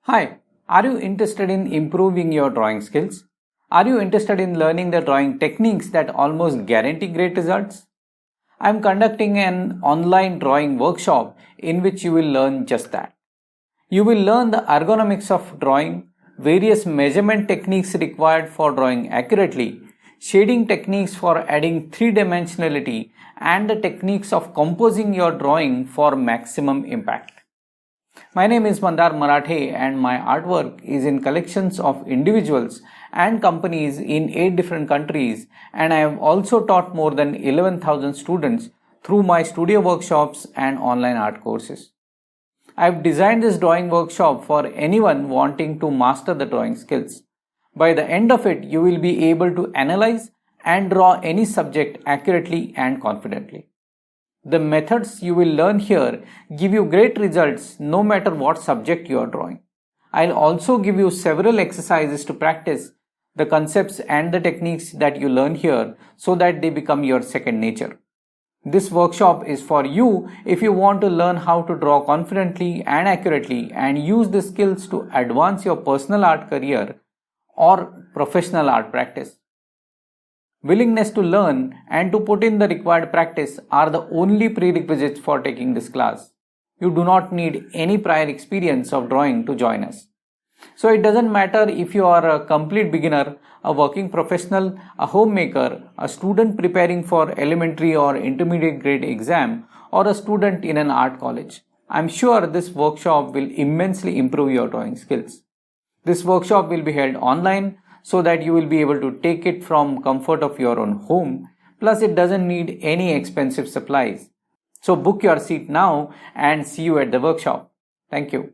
Hi, are you interested in improving your drawing skills? Are you interested in learning the drawing techniques that almost guarantee great results? I am conducting an online drawing workshop in which you will learn just that. You will learn the ergonomics of drawing, various measurement techniques required for drawing accurately, shading techniques for adding three-dimensionality, and the techniques of composing your drawing for maximum impact. My name is Mandar Marathe and my artwork is in collections of individuals and companies in 8 different countries, and I have also taught more than 11,000 students through my studio workshops and online art courses. I have designed this drawing workshop for anyone wanting to master the drawing skills. By the end of it, you will be able to analyze and draw any subject accurately and confidently. The methods you will learn here give you great results no matter what subject you are drawing. I'll also give you several exercises to practice the concepts and the techniques that you learn here so that they become your second nature. This workshop is for you if you want to learn how to draw confidently and accurately and use the skills to advance your personal art career or professional art practice. Willingness to learn and to put in the required practice are the only prerequisites for taking this class. You do not need any prior experience of drawing to join us. So it doesn't matter if you are a complete beginner, a working professional, a homemaker, a student preparing for elementary or intermediate grade exam, or a student in an art college. I'm sure this workshop will immensely improve your drawing skills. This workshop will be held online, so that you will be able to take it from comfort of your own home. Plus it doesn't need any expensive supplies. So book your seat now and see you at the workshop. Thank you.